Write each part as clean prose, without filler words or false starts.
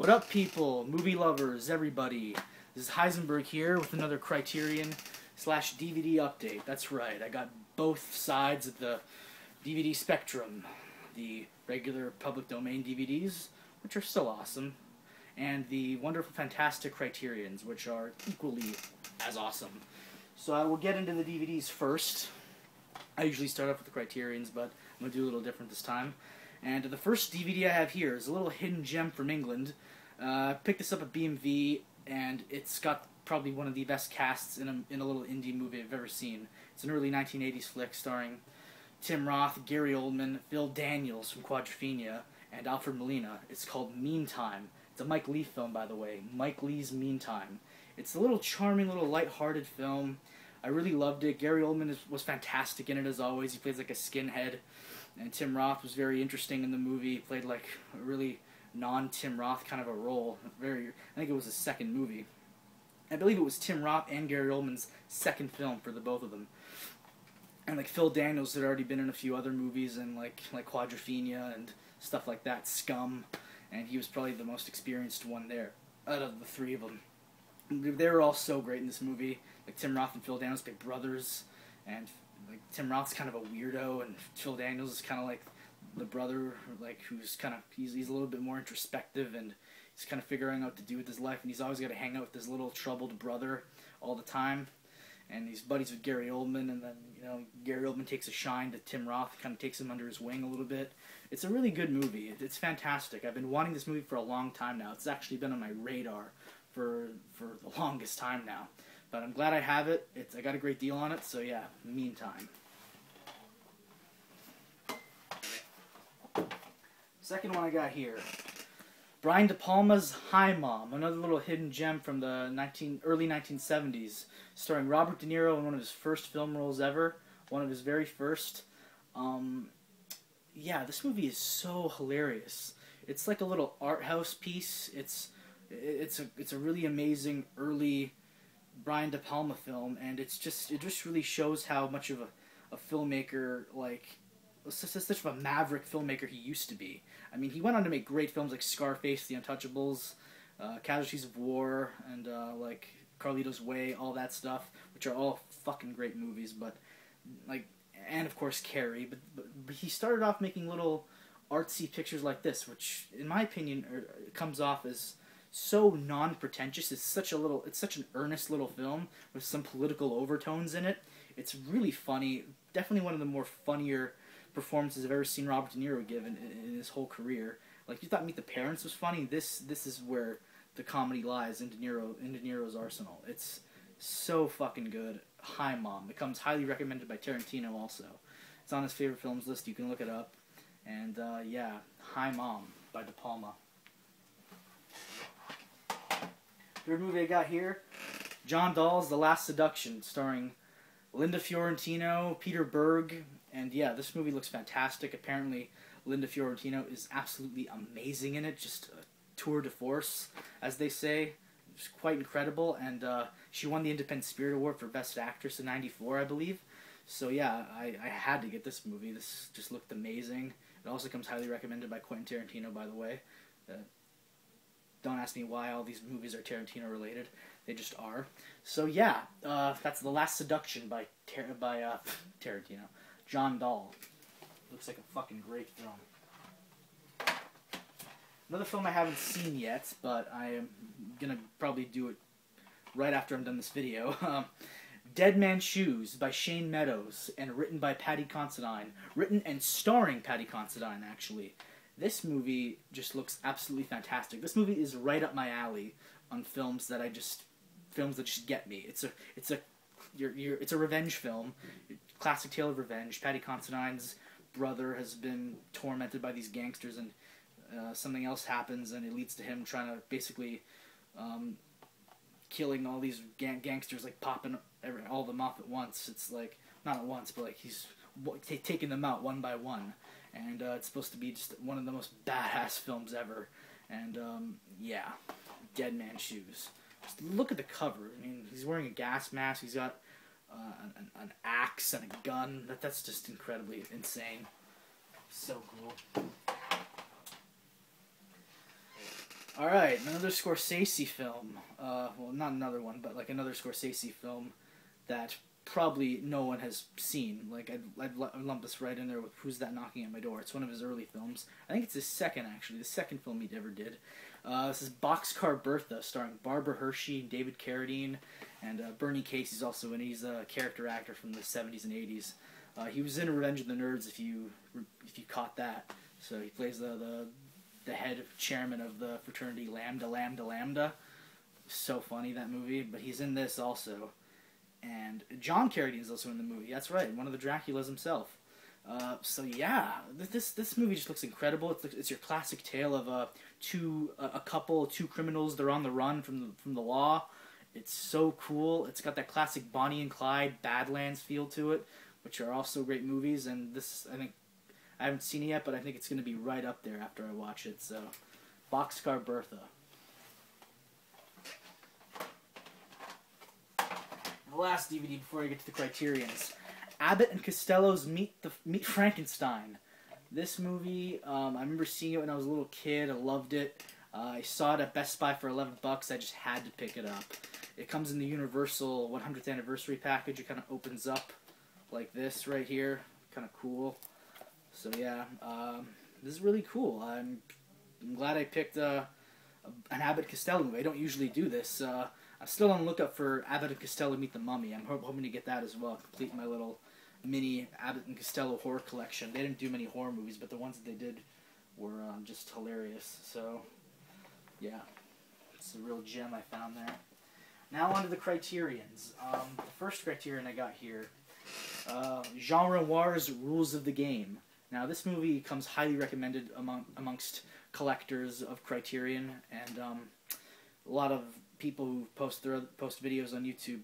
What up, people, movie lovers, everybody? This is Heisenberg here with another Criterion /DVD update. That's right, I got both sides of the DVD spectrum. The regular public domain DVDs, which are still awesome, and the wonderful, fantastic Criterions, which are equally as awesome. So I will get into the DVDs first. I usually start off with the Criterions, but I'm going to do a little different this time. And the first DVD I have here is a little hidden gem from England. I picked this up at BMV, and it's got probably one of the best casts in a little indie movie I've ever seen. It's an early 1980s flick starring Tim Roth, Gary Oldman, Phil Daniels from Quadrophenia, and Alfred Molina. It's called Meantime. It's a Mike Leigh film, by the way. Mike Leigh's Meantime. It's a little charming, little light-hearted film. I really loved it. Gary Oldman was fantastic in it, as always. He plays like a skinhead. And Tim Roth was very interesting in the movie. He played like a really non-Tim Roth kind of a role. I think it was his second movie. I believe it was Tim Roth and Gary Oldman's second film for the both of them. And like Phil Daniels had already been in a few other movies and like Quadrophenia and stuff like that, Scum, and he was probably the most experienced one there out of the three of them. They were all so great in this movie. Like Tim Roth and Phil Daniels play brothers, and like Tim Roth's kind of a weirdo, and Phil Daniels is kind of like the brother, like who's kind of he's a little bit more introspective, and he's kind of figuring out what to do with his life, and he's always got to hang out with his little troubled brother all the time. And he's buddies with Gary Oldman, and then Gary Oldman takes a shine to Tim Roth, kind of takes him under his wing a little bit. It's a really good movie. It's fantastic. I've been wanting this movie for a long time now. It's actually been on my radar for the longest time now. But I'm glad I have it. I got a great deal on it, so yeah, Meantime. Second one I got here. Brian De Palma's Hi Mom, another little hidden gem from the early 1970s, starring Robert De Niro in one of his first film roles ever, one of his very first. Yeah, this movie is so hilarious. It's like a little art house piece. It's a really amazing early Brian De Palma film, and it just really shows how much of a filmmaker, like such of a maverick filmmaker he used to be. I mean, he went on to make great films like Scarface, The Untouchables, Casualties of War, and like Carlito's Way, all that stuff, which are all fucking great movies. But and of course Carrie. But he started off making little artsy pictures like this, which, in my opinion, comes off as so non-pretentious. It's such an earnest little film with some political overtones in it. It's really funny. Definitely one of the more funnier performances I've ever seen Robert De Niro give in his whole career. Like, you thought Meet the Parents was funny. This is where the comedy lies in De Niro's arsenal. It's so fucking good. Hi Mom. It comes highly recommended by Tarantino also. It's on his favorite films list. You can look it up. And yeah, Hi Mom by De Palma. Third movie I got here, John Dahl's The Last Seduction, starring Linda Fiorentino, Peter Berg, and yeah, this movie looks fantastic. Apparently, Linda Fiorentino is absolutely amazing in it, just a tour de force, as they say. It's quite incredible, and she won the Independent Spirit Award for Best Actress in '94, I believe. So yeah, I had to get this movie. This just looked amazing. It also comes highly recommended by Quentin Tarantino, by the way. Don't ask me why all these movies are Tarantino related. They just are. So yeah, that's The Last Seduction by Tarantino. John Dahl. Looks like a fucking great film. Another film I haven't seen yet, but I am gonna probably do it right after I'm done this video. Dead Man's Shoes by Shane Meadows, and written by Paddy Considine. Written and starring Paddy Considine, actually. This movie just looks absolutely fantastic. This movie is right up my alley on films that just get me. It's a revenge film, classic tale of revenge. Paddy Considine's brother has been tormented by these gangsters, and something else happens, and it leads to him trying to basically killing all these gangsters, like popping all of them off at once. It's like, not at once, but like he's taking them out one by one. And it's supposed to be just one of the most badass films ever. And yeah, Dead Man's Shoes. Just look at the cover. I mean, he's wearing a gas mask. He's got an axe and a gun. That's just incredibly insane. So cool. Alright, another Scorsese film. Well, not another one, but like another Scorsese film that probably no one has seen. Like, I'd lump this right in there with Who's That Knocking at My Door. It's one of his early films. I think it's his second, actually. The second film he ever did. This is Boxcar Bertha, starring Barbara Hershey, David Carradine, and Bernie Casey's also in it. He's a character actor from the 70s and 80s. He was in Revenge of the Nerds, if you caught that. So he plays the head chairman of the fraternity Lambda Lambda Lambda. So funny, that movie. But he's in this also. And John Carradine is also in the movie. That's right, one of the Draculas himself. So yeah, this movie just looks incredible. It's your classic tale of two criminals. They're on the run from the law. It's so cool. It's got that classic Bonnie and Clyde Badlands feel to it, which are also great movies. And this, I think, I haven't seen it yet, but I think it's going to be right up there after I watch it. So, Boxcar Bertha. And the last DVD before I get to the Criterions. Abbott and Costello's Meet Frankenstein. This movie, I remember seeing it when I was a little kid. I loved it. I saw it at Best Buy for $11. I just had to pick it up. It comes in the Universal 100th anniversary package. It kind of opens up like this right here. Kind of cool. So yeah, this is really cool. I'm glad I picked an Abbott Costello movie. I don't usually do this. I'm still on the lookout for Abbott and Costello Meet the Mummy. I'm hoping to get that as well. Complete my little mini Abbott and Costello horror collection. They didn't do many horror movies, but the ones that they did were just hilarious. So, yeah, it's a real gem I found there. Now on to the Criterions. The first Criterion I got here, Jean Renoir's Rules of the Game. Now, this movie comes highly recommended amongst collectors of Criterion, and a lot of people who post videos on YouTube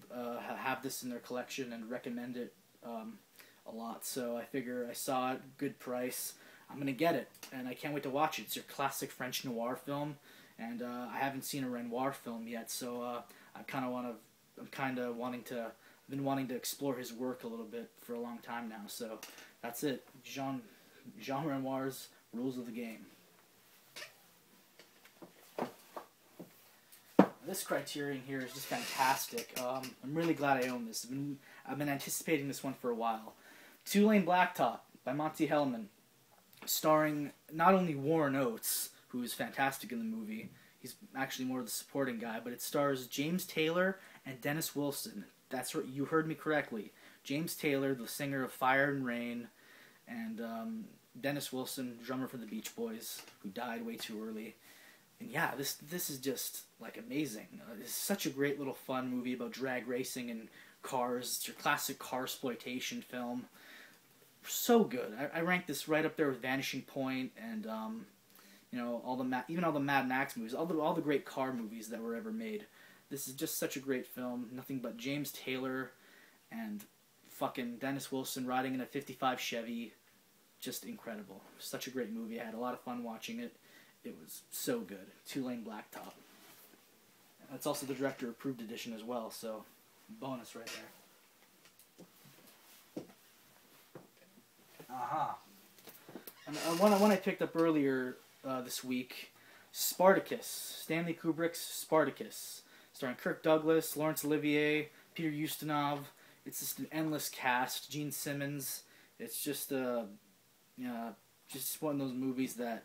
have this in their collection and recommend it a lot. So I figure I saw it, good price, I'm gonna get it, and I can't wait to watch it. It's your classic French noir film, and I haven't seen a Renoir film yet, so I've been wanting to explore his work a little bit for a long time now. So that's it, Jean Renoir's Rules of the Game. This Criterion here is just fantastic. I'm really glad I own this. I've been anticipating this one for a while. Two-Lane Blacktop by Monty Hellman, starring not only Warren Oates, who is fantastic in the movie. He's actually more of the supporting guy, but it stars James Taylor and Dennis Wilson. That's right, you heard me correctly. James Taylor, the singer of Fire and Rain, and Dennis Wilson, drummer for the Beach Boys, who died way too early. And yeah, this is just like amazing. It's such a great little fun movie about drag racing and cars. It's your classic carsploitation film. So good. I rank this right up there with Vanishing Point and you know, all the Mad Max movies, all the great car movies that were ever made. This is just such a great film. Nothing but James Taylor and fucking Dennis Wilson riding in a '55 Chevy. Just incredible. Such a great movie. I had a lot of fun watching it. It was so good. Two-Lane Blacktop. That's also the director-approved edition as well, so bonus right there. Aha. And one I picked up earlier this week, Spartacus. Stanley Kubrick's Spartacus. Starring Kirk Douglas, Laurence Olivier, Peter Ustinov. It's just an endless cast. Gene Simmons. It's just just one of those movies that,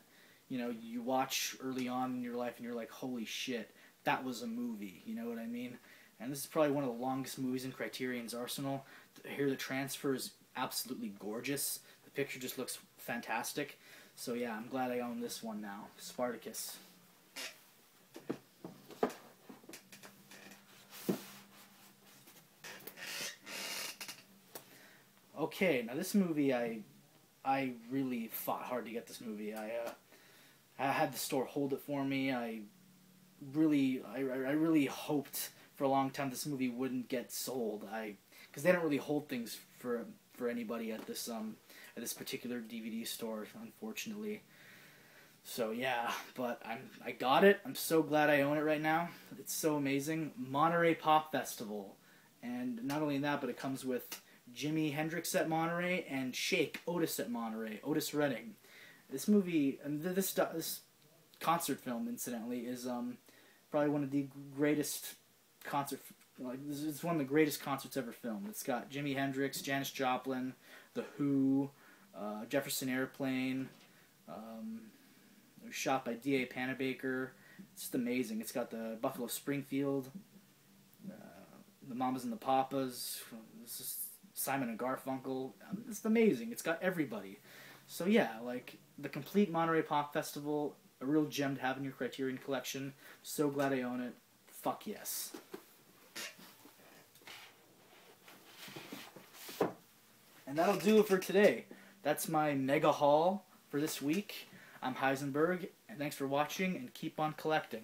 you know, you watch early on in your life and you're like, holy shit, that was a movie, you know what I mean? And this is probably one of the longest movies in Criterion's arsenal. Here the transfer is absolutely gorgeous. The picture just looks fantastic. So yeah, I'm glad I own this one now. Spartacus. Okay, now this movie, I really fought hard to get this movie. I had the store hold it for me. I really hoped for a long time this movie wouldn't get sold. Because they don't really hold things for anybody at this particular DVD store, unfortunately. So yeah, but I got it. I'm so glad I own it right now. It's so amazing. Monterey Pop Festival, and not only that, but it comes with Jimi Hendrix at Monterey and Otis at Monterey, Otis Redding. This movie, and this concert film, incidentally, is probably one of the greatest concert. Like, it's one of the greatest concerts ever filmed. It's got Jimi Hendrix, Janis Joplin, The Who, Jefferson Airplane. It was shot by D.A. Panabaker. It's just amazing. It's got the Buffalo Springfield, the Mamas and the Papas. It's just Simon and Garfunkel. It's amazing. It's got everybody. So yeah, like the complete Monterey Pop Festival, a real gem to have in your Criterion collection. So glad I own it. Fuck yes. And that'll do it for today. That's my mega haul for this week. I'm Heisenberg, and thanks for watching, and keep on collecting.